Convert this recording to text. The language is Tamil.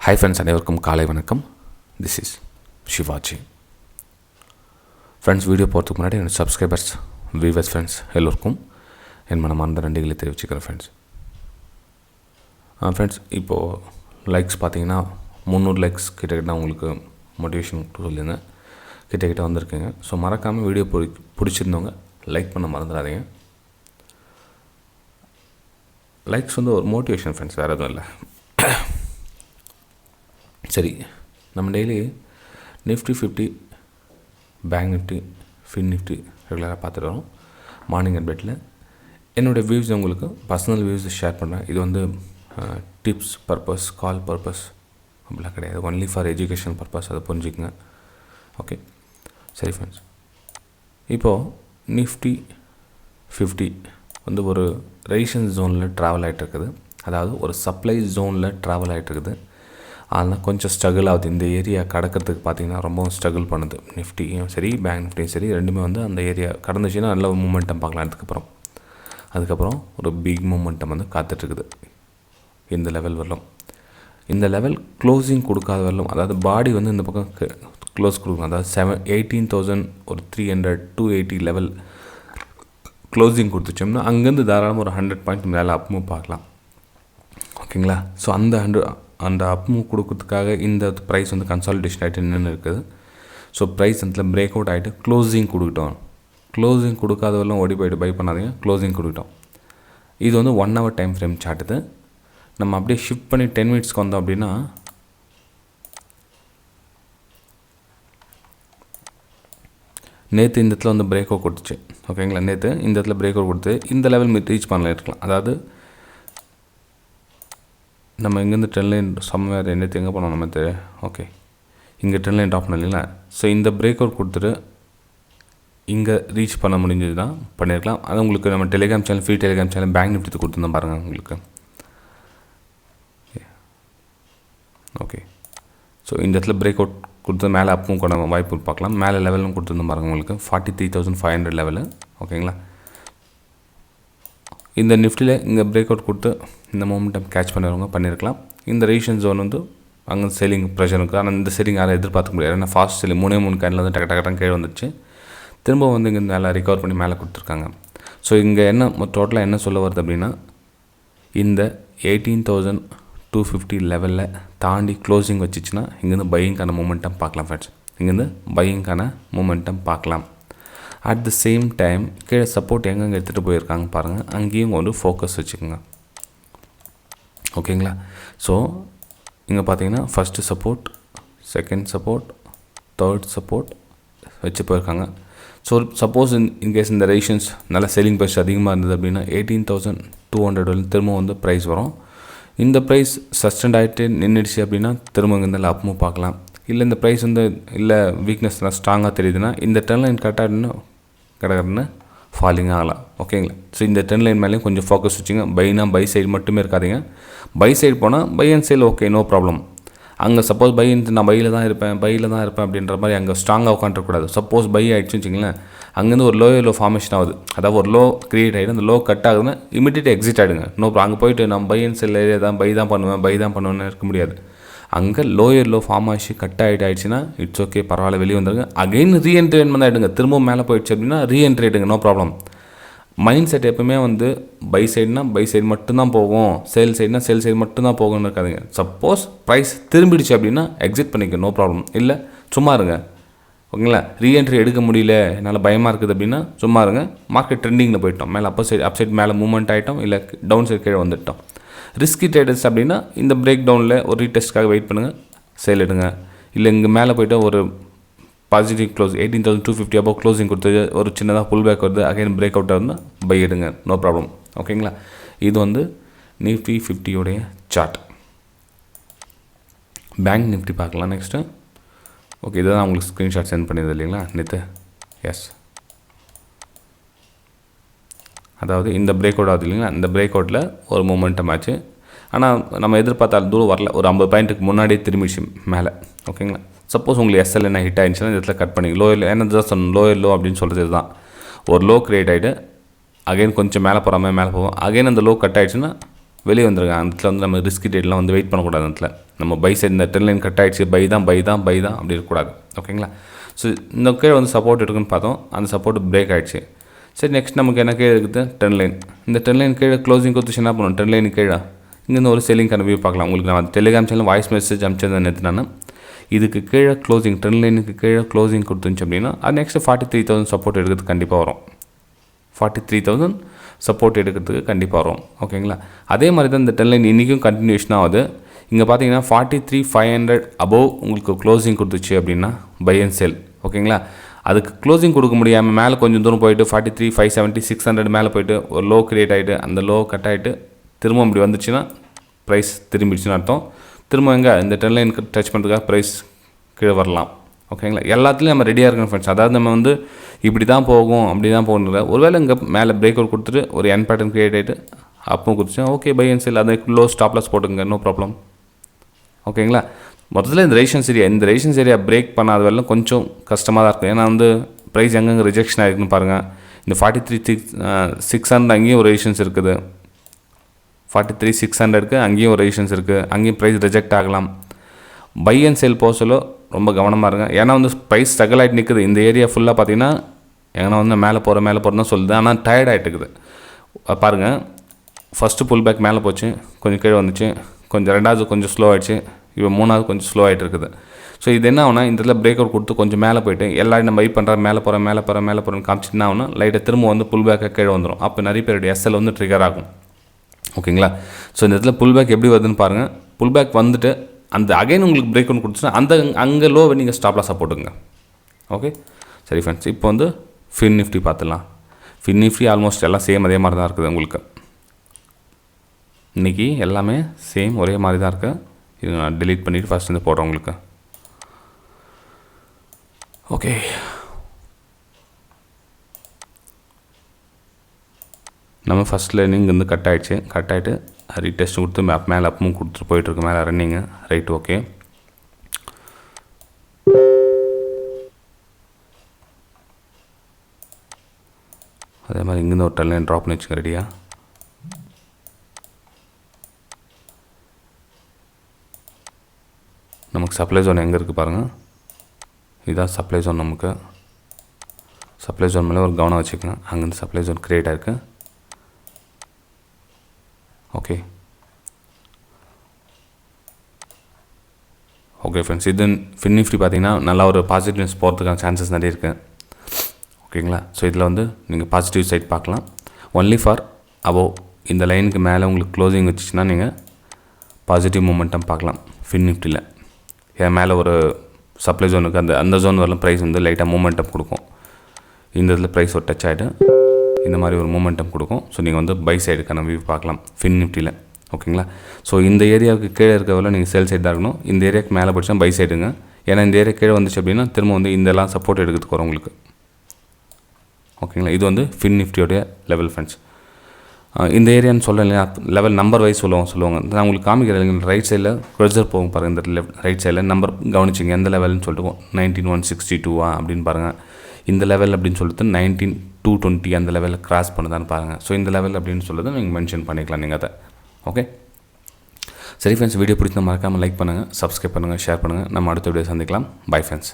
Hi friends, அனைவருக்கும் காலை வணக்கம். This is Shivaji. Friends, video போகிறதுக்கு முன்னாடி என்னோட சப்ஸ்கிரைபர்ஸ், வியூவர்ஸ், ஃப்ரெண்ட்ஸ் எல்லோருக்கும் என் மனமார்ந்த நன்றிகளை தெரிவிச்சுக்கிறேன் ஃப்ரெண்ட்ஸ். ஃப்ரெண்ட்ஸ், இப்போது லைக்ஸ் பார்த்தீங்கன்னா 300 லைக்ஸ் கிட்டக்கிட்ட உங்களுக்கு மோட்டிவேஷன் சொல்லியிருந்தேன். கிட்டக்கிட்ட வந்திருக்கீங்க. ஸோ மறக்காமல் வீடியோ பிடிச்சிருந்தவங்க லைக் பண்ண மறந்துடாதீங்க. லைக்ஸ் வந்து ஒரு மோட்டிவேஷன் ஃப்ரெண்ட்ஸ், வேறு எதுவும் இல்லை. சரி, நம்ம daily Nifty 50, bank Nifty, fin Nifty ரெகுலராக பார்த்துட்டு வரோம் மார்னிங் அண்ட் பெட்டில். என்னோடய வியூஸ் உங்களுக்கு பர்சனல் வியூஸ் ஷேர் பண்ணுறேன். இது வந்து டிப்ஸ் பர்பஸ், கால் பர்பஸ் அப்படிலாம் கிடையாது. ஒன்லி ஃபார் எஜுகேஷன் பர்பஸ், அதை புரிஞ்சுக்குங்க. ஓகே, சரி ஃப்ரெண்ட்ஸ், இப்போது நிஃப்டி 50 வந்து ஒரு ரெசிஸ்டன்ஸ் ஜோனில் ட்ராவல் ஆகிட்டு இருக்குது. அதாவது ஒரு சப்ளை ஜோனில் ட்ராவல் ஆகிட்டு இருக்குது. அதனால் கொஞ்சம் ஸ்ட்ரகிள் ஆகுது. இந்த ஏரியா கடக்கிறதுக்கு பார்த்திங்கன்னா ரொம்பவும் ஸ்ட்ரகிள் பண்ணுது. நிஃப்டியும் சரி, பேங்க் நிஃப்டியும் சரி, ரெண்டுமே வந்து அந்த ஏரியா கடந்துச்சுன்னா நல்ல மூமெண்டம் பார்க்கலாம். அதுக்கப்புறம் ஒரு பிக் மூமெண்டம் வந்து காத்துட்ருக்குது. இந்த லெவல் வரலும், இந்த லெவல் க்ளோசிங் கொடுக்காத வரலும், அதாவது பாடி வந்து இந்த பக்கம் க்ளோஸ் கொடுக்கணும். அதாவது 18,000 ஒரு 300 280 லெவல் க்ளோசிங் கொடுத்துச்சோம்னா அங்கேருந்து தாராளமாக ஒரு 100 பாயிண்ட் மேலே அப் மூவ் பார்க்கலாம். ஓகேங்களா? ஸோ அந்த அப் மூவ் கொடுக்கறதுக்காக இந்த ப்ரைஸ் வந்து கன்சாலிடேஷன் ஆகிட்டு நின்று இருக்குது. ஸோ ப்ரைஸ் அதில் பிரேக் அவுட் ஆகிட்டு க்ளோசிங் கொடுக்கிட்டோம். க்ளோசிங் கொடுக்காதவெல்லாம் ஓடி போய்ட்டு பை பண்ணாதீங்க. க்ளோசிங் கொடுக்கிட்டோம். இது வந்து 1 hour டைம் ஃப்ரேம் சார்ட்டுது. நம்ம அப்படியே ஷிஃப்ட் பண்ணி 10 மினிட்ஸ்க்கு வந்தோம் அப்படின்னா நேற்று இந்த இடத்துல வந்து பிரேக் அவுட் கொடுத்துச்சு. ஓகேங்களா? நேற்று இந்த இடத்துல பிரேக் அவுட் கொடுத்து இந்த லெவல் ரீச் பண்ணலாம் இருக்கலாம். அதாவது நம்ம இங்கேருந்து ட்ரெண்ட் லைன் சம்வேர் நேற்று எங்கே போனோம் நம்ம ஓகே, இங்கே ட்ரெண்ட் லைன் ட்ராப் பண்ண இல்லைங்களா? ஸோ இந்த பிரேக் அவுட் கொடுத்துட்டு இங்கே ரீச் பண்ண முடிஞ்சது தான் பண்ணியிருக்கலாம். அது உங்களுக்கு நம்ம Telegram channel, free Telegram channel bank Nifty கொடுத்துருந்தோம் பாருங்கள் உங்களுக்கு. ஓகே, ஸோ இந்த இடத்துல பிரேக் அவுட் கொடுத்து மேலே அப்பும் கூட வாய்ப்பு பார்க்கலாம். மேலே லெவலும் கொடுத்துருந்தோம் பாருங்கள் உங்களுக்கு 43,500 லெவலு. ஓகேங்களா? இந்த நிஃப்டியில் இங்கே பிரேக் அவுட் கொடுத்து இந்த மொமெண்டம் கேட்ச் பண்ணுறவங்க பண்ணியிருக்கலாம். இந்த ரேஷன் ஜோன் வந்து அங்கே செல்லிங் ப்ரெஷர் இருக்குது. ஆனால் இந்த செல்லிங் யாரும் எதிர்பார்க்க முடியாது. ஏன்னா ஃபாஸ்ட் செல்லிங் 3 கேண்டில் வந்து டக்கு கீழே வந்துச்சு. திரும்ப வந்து இங்கே நல்லா ரிகவர் பண்ணி மேலே கொடுத்துருக்காங்க. ஸோ இங்கே என்ன டோட்டலாக என்ன சொல்ல வருது அப்படின்னா, இந்த 18,250 லெவலில் தாண்டி க்ளோசிங் வச்சிச்சுன்னா இங்கேருந்து பையிங்கான மூமெண்டம் பார்க்கலாம் ஃப்ரெண்ட்ஸ். இங்கேருந்து பையிங்கான மூமெண்டம் பார்க்கலாம். அட் த சேம் டைம் கீழே சப்போர்ட் எங்கெங்கே எடுத்துகிட்டு போயிருக்காங்க பாருங்கள், அங்கேயும் ஒரு ஃபோக்கஸ் வச்சுக்கோங்க. ஓகேங்களா? ஸோ இங்கே பார்த்தீங்கன்னா first support, second support, third support வச்சு போயிருக்காங்க. ஸோ சப்போஸ் இன்கேஸ் இந்த ரேஷன்ஸ் நல்ல செல்லிங் ப்ரைஸ் அதிகமாக இருந்தது அப்படின்னா 18,200 திரும்ப வந்து ப்ரைஸ் வரும். இந்த ப்ரைஸ் சஸ்டெண்ட் ஆகிட்டு நின்றுடுச்சு அப்படின்னா திரும்ப இங்கே அப் மூவ் பார்க்கலாம். இல்லை இந்த ப்ரைஸ் வந்து இல்லை வீக்னஸ்லாம் ஸ்ட்ராங்காக தெரியுதுன்னா இந்த ட்ரெண்ட் லைன் கரெக்டாக கடகடன்னு ஃபாலிங் ஆகலாம். ஓகேங்களா? ஸோ இந்த ட்ரெண்ட் லைன் மேலேயும் கொஞ்சம் ஃபோக்கஸ் வச்சுங்க. பை சைடு மட்டுமே இருக்காதிங்க. பை சைடு போனால் buy and sell okay, no problem. அங்கே சப்போஸ் நான் பையில் தான் இருப்பேன் அப்படின்ற மாதிரி அங்கே ஸ்ட்ராங்காக உட்காந்துருக்கூடாது. சப்போஸ் பை ஆகிடுச்சு வச்சுங்களேன், அங்கேருந்து ஒரு லோ ஃபார்மேஷன் ஆகுது. அதாவது ஒரு லோ க்ரியேட் ஆகிடும். அந்த லோ கட் ஆகுதுன்னா இமீடியேட் எக்ஸிட் ஆகிடுங்க. No problem. அங்கே போயிட்டு நான் பை அண்ட் செல் ஏரியா தான் பை தான் பண்ணுவேன்னு இருக்க முடியாது. அங்கே லோ ஃபார்ம் ஆகிடுச்சு, கட் ஆகிடுச்சுன்னா இட்ஸ் ஓகே, பரவாயில்ல, வெளியே வந்துடுங்க. அகைன் ரீஎன்ட்ரி வேணுமா ஆகிடுங்க. திரும்ப மேலே போயிடுச்சு அப்படின்னா ரீஎன்ட்ரி ஆகிடுங்க, நோ ப்ராப்ளம். மைண்ட் செட் எப்பவுமே வந்து பை சைடு மட்டும்தான் போகும், சேல் சைடு மட்டும்தான் போகும்னு இருக்காதுங்க. சப்போஸ் ப்ரைஸ் திரும்பிடுச்சு அப்படின்னா எக்ஸிட் பண்ணிக்க, நோ ப்ராப்ளம். இல்லை சும்மா இருங்க. ஓகேங்களா? ரீஎன்ட்ரி எடுக்க முடியல, என்னால் பயமாக இருக்குது அப்படின்னா சும்மா இருங்க. மார்க்கெட் ட்ரெண்டிங்கில் போயிட்டோம், மேலே அப் சைடு மேலே மூவ்மெண்ட் ஆகிட்டோம், இல்லை டவுன் சைடு கீழே வந்துட்டோம். ரிஸ்கி ட்ரேடர்ஸ் அப்படின்னா இந்த பிரேக் டவுனில் ஒரு ரீடெஸ்ட்காக வெயிட் பண்ணுங்கள், சேல் எடுங்க. இல்லை இங்கே மேலே போய்ட்டு ஒரு பாசிட்டிவ் க்ளோஸ் 18,250 அபோவ் க்ளோசிங் கொடுத்து ஒரு சின்னதாக புல் பேக் வருது, அகைன் பிரேக் அவுட் இருந்தால் பை எடுங்க, நோ ப்ராப்ளம். ஓகேங்களா? இது வந்து நிஃப்டி 50 சார்ட். பேங்க் நிஃப்டி பார்க்கலாம் நெக்ஸ்ட்டு. ஓகே, இதை தான் உங்களுக்கு ஸ்க்ரீன்ஷாட் சென்ட் பண்ணியது இல்லைங்களா நேற்று? எஸ், அதாவது இந்த பிரேக் அவுட் ஆகுது இல்லைங்களா, இந்த பிரேக் அவுட்டில் ஒரு மூமெண்டம் ஆச்சு. ஆனால் நம்ம எதிர்பார்த்தாலும் தூரம் வரல, ஒரு 50 பாயிண்ட்டுக்கு முன்னாடியே திரும்பிடுச்சு மேலே. ஓகேங்களா? சப்போஸ் உங்களுக்கு எஸ்எல் என்ன ஹிட் ஆகிடுச்சுன்னா இந்த இடத்துல கட் பண்ணி லோயர், என்ன தான் சொல்லணும், லோ அப்படின்னு சொல்கிறது தான். ஒரு லோ க்ரியேட் ஆகிட்டு அகைன் கொஞ்சம் மேலே போகாமல் மேலே போகும். அகைன் அந்த லோ கட் ஆகிடுச்சுன்னா வெளியே வந்துருங்க. அந்த இடத்துல வந்து நம்ம ரிஸ்க் டேட்லாம் வந்து வெயிட் பண்ணக்கூடாது. அந்த இடத்துல நம்ம பை சைடு இந்த ட்ரெண்ட் லைன் கட் ஆகிடுச்சு, பை தான் அப்படி இருக்கக்கூடாது. ஓகேங்களா? ஸோ இந்த கீழே வந்து சப்போர்ட் இருக்குன்னு பார்த்தோம், அந்த சப்போர்ட் பிரேக் ஆகிடுச்சு. சரி, நெக்ஸ்ட் நமக்கு என்ன கீழே இருக்குது? Trend line. இந்த ட்ரெண்ட் லைன் கீழே க்ளோசிங் கொடுத்துச்சு என்ன பண்ணுவோம்? ட்ரெண்ட் லைன் கீழே இங்கேருந்து ஒரு செல்லிங்கான வியூ பார்க்கலாம். உங்களுக்கு நான் டெலிகிராம் சேனல் வாய்ஸ் மெசேஜ் அனுப்பிச்சிருந்தேன் நேற்று நான். இதுக்கு கீழே க்ளோசிங், ட்ரெண்ட் லைனுக்கு கீழே க்ளோசிங் கொடுத்துருந்துச்சு அப்படின்னா அது நெக்ஸ்ட்டு 43,000 சப்போர்ட் எடுக்கிறதுக்கு கண்டிப்பாக வரும். 43,000 சப்போர்ட் எடுக்கிறதுக்கு கண்டிப்பாக வரும். ஓகேங்களா? அதே மாதிரி தான் இந்த ட்ரெண்ட் லைன் இன்றைக்கும் கண்டினியூஷன் ஆகுது. இங்கே பார்த்தீங்கன்னா 43,500 அபோவ் உங்களுக்கு க்ளோசிங் கொடுத்துச்சு அப்படின்னா பை அண்ட் செல். ஓகேங்களா? அதுக்கு க்ளோசிங் கொடுக்க முடியாமல் மேலே கொஞ்சம் தூரம் போயிட்டு 43,570 600 மேலே போயிட்டு ஒரு லோ கிரியேட் ஆகிட்டு அந்த லோ கட் ஆகிட்டு திரும்ப இப்படி வந்துச்சுன்னா ப்ரைஸ் திரும்பிடுச்சுன்னு அர்த்தம். திரும்ப எங்கே இந்த ட்ரெண்ட் லைன் டச் பண்ணுறதுக்காக ப்ரைஸ் கீழே வரலாம். ஓகேங்களா? எல்லாத்துலேயும் நம்ம ரெடியாக இருக்கணும் ஃப்ரெண்ட்ஸ். அதாவது நம்ம வந்து இப்படி தான் போகும் அப்படி தான் போகணுன்ற ஒருவேளை இங்கே மேலே பிரேக் அவுட் கொடுத்துட்டு ஒரு என் பேட்டர்ன் கிரியேட் ஆகிட்டு அப்பவும் கொடுத்துச்சு, ஓகே பை அண்ட் செல், அதை லோ ஸ்டாப்லாஸ் போட்டுங்க, நோ ப்ராப்ளம். ஓகேங்களா? மொத்தத்தில் இந்த ரேஷன்ஸ் ஏரியா பிரேக் பண்ணாத வரலாம் கொஞ்சம் கஷ்டமாக தான் இருக்கும். ஏன்னா வந்து ப்ரைஸ் எங்கெங்கே ரிஜெக்ஷன் ஆகிருக்குன்னு பாருங்கள். இந்த 43,600 அங்கேயும் ஒரு ரேஷன்ஸ் இருக்குது, 43,600க்கு அங்கேயும் ஒரு ரேஷன்ஸ் இருக்குது, அங்கேயும் ப்ரைஸ் ரிஜெக்ட் ஆகலாம். பை அண்ட் செல் போக சொல்ல ரொம்ப கவனமாக இருங்க. ஏன்னா வந்து ப்ரைஸ் ஸ்ட்ரகிள் ஆகிட்டு நிற்குது. இந்த ஏரியா ஃபுல்லாக பார்த்தீங்கன்னா எங்கன்னா வந்து மேலே போகிறோம் தான் சொல்லுது, ஆனால் டயர்ட் ஆகிட்டு இருக்குது. பாருங்கள், ஃபஸ்ட்டு புல் பேக் மேலே போச்சு, கொஞ்சம் கீழே வந்துச்சு, கொஞ்சம் ரெண்டாவது கொஞ்சம் ஸ்லோ ஆகிடுச்சு, இப்போ மூணாவது கொஞ்சம் ஸ்லோ ஆகிட்டு இருக்குது. ஸோ இது என்ன ஆகுனா இந்த இடத்துல பிரேக் அவுட் கொடுத்து கொஞ்சம் மேலே போய்ட்டு எல்லாரும் நம்ம வெயிட் பண்ணுறா மேலே போகிறேன்னு காமிச்சிட்டு ஆகுனா லைட்டாக திரும்ப வந்து புல் பேக்காக கீழே வந்துடும். அப்போ நிறைய பேருடைய எஸ்எல் வந்து ட்ரிகர் ஆகும். ஓகேங்களா? ஸோ இந்த இடத்துல புல் பேக் எப்படி வருதுன்னு பாருங்கள். புல் பேக் வந்துட்டு அந்த அகைன் உங்களுக்கு பிரேக் அவுட் கொடுத்துன்னா அந்த அங்கே லோவை நீங்கள் ஸ்டாப்லாஸாக போட்டுங்க. ஓகே, சரி ஃப்ரெண்ட்ஸ். இப்போ வந்து ஃபின் நிஃப்டி பார்த்துடலாம். ஃபின் நிஃப்டி ஆல்மோஸ்ட் எல்லாம் சேம் அதே மாதிரி தான் இருக்குது. உங்களுக்கு இன்றைக்கி எல்லாமே சேம் ஒரே மாதிரி தான் இருக்குது. இது நான் டெலீட் பண்ணிவிட்டு ஃபஸ்ட் வந்து போடுறேன் உங்களுக்கு. ஓகே, நம்ம ஃபஸ்ட்டில் இங்கேருந்து கட் ஆகிட்டு ரீடெஸ்ட் கொடுத்து மேலே அப்பமும் கொடுத்துட்டு போயிட்டுருக்கு, மேலே ரன்னிங்கு ரைட். ஓகே, அதே மாதிரி இங்கேருந்து ஒரு ட்ரெண்ட் லைன் ட்ராப் பண்ணி வச்சுக்க ரெடியாக. நமக்கு சப்ளை ஜோன் எங்கே இருக்குது பாருங்கள், இதுதான் சப்ளை ஜோன். நமக்கு சப்ளை ஜோன் மேலே ஒரு கவனம் வச்சுக்கோங்க. அங்கேருந்து சப்ளை ஜோன் க்ரியேட் ஆகிருக்கு. ஓகே ஃப்ரெண்ட்ஸ், இது ஃபின் நிஃப்டி பார்த்தீங்கன்னா நல்லா ஒரு பாசிட்டிவ்னஸ் போகிறதுக்கான சான்சஸ் நிறைய இருக்குது. ஓகேங்களா? ஸோ இதில் வந்து நீங்கள் பாசிட்டிவ் சைட் பார்க்கலாம். ஒன்லி ஃபார் அபோவ் இந்த லைனுக்கு மேலே உங்களுக்கு க்ளோசிங் வச்சுச்சுன்னா நீங்கள் பாசிட்டிவ் மூமெண்டம் பார்க்கலாம் ஃபின் நிஃப்டியில். ஏன் மேலே ஒரு சப்ளை ஜோனுக்கு அந்த ஜோன் வரலாம் ப்ரைஸ் வந்து லைட்டாக மூமெண்டம் கொடுக்கும். இந்த இதில் ப்ரைஸ் ஒரு டச் ஆகிட்டு இந்த மாதிரி ஒரு மூமெண்டம் கொடுக்கும். ஸோ நீங்கள் வந்து பை சைடுக்கான வியூ பார்க்கலாம் ஃபின் நிஃப்டியில். ஓகேங்களா? ஸோ இந்த ஏரியாவுக்கு கீழே இருக்கவரை நீங்கள் சேல் சைடு தான் இருக்கணும். இந்த ஏரியாவுக்கு மேலே படிச்சா பை சைடுங்க. ஏன்னா இந்த ஏரியா கீழே வந்துச்சு அப்படின்னா திரும்ப வந்து இதெல்லாம் சப்போர்ட் எடுக்கிறதுக்கு வரும் உங்களுக்கு. ஓகேங்களா? இது வந்து ஃபின் நிஃப்டியோடைய லெவல் ஃப்ரெண்ட்ஸ். இந்த ஏரியான்னு சொல்ல இல்லையா, லெவல் நம்பர் வைஸ் சொல்லுவாங்க. நான் உங்களுக்கு காமிக்கிறேன். ரைட் சைடில் க்ரொசர் போகும் பாருங்கள். இந்த ரைட் சைடில் நம்பர் கவனிச்சிங்க, எந்த லெவல்னு சொல்லிட்டு 19,162 அப்படின்னு பாருங்கள். இந்த லெவல் அப்படின்னு சொல்லிட்டு 19,220 அந்த லெவலில் கிராஸ் பண்ணுதான்னு பாருங்கள். ஸோ இந்த லெவல் அப்படின்னு சொல்லிட்டு நீங்கள் மென்ஷன் பண்ணிக்கலாம் நீங்கள் அதை. ஓகே, சரி ஃப்ரெண்ட்ஸ், வீடியோ பிடிச்சா மறக்காமல் லைக் பண்ணுங்கள், சப்ஸ்கிரைப் பண்ணுங்கள், ஷேர் பண்ணுங்கள். நம்ம அடுத்த வீடியோ சந்திக்கலாம். Bye friends.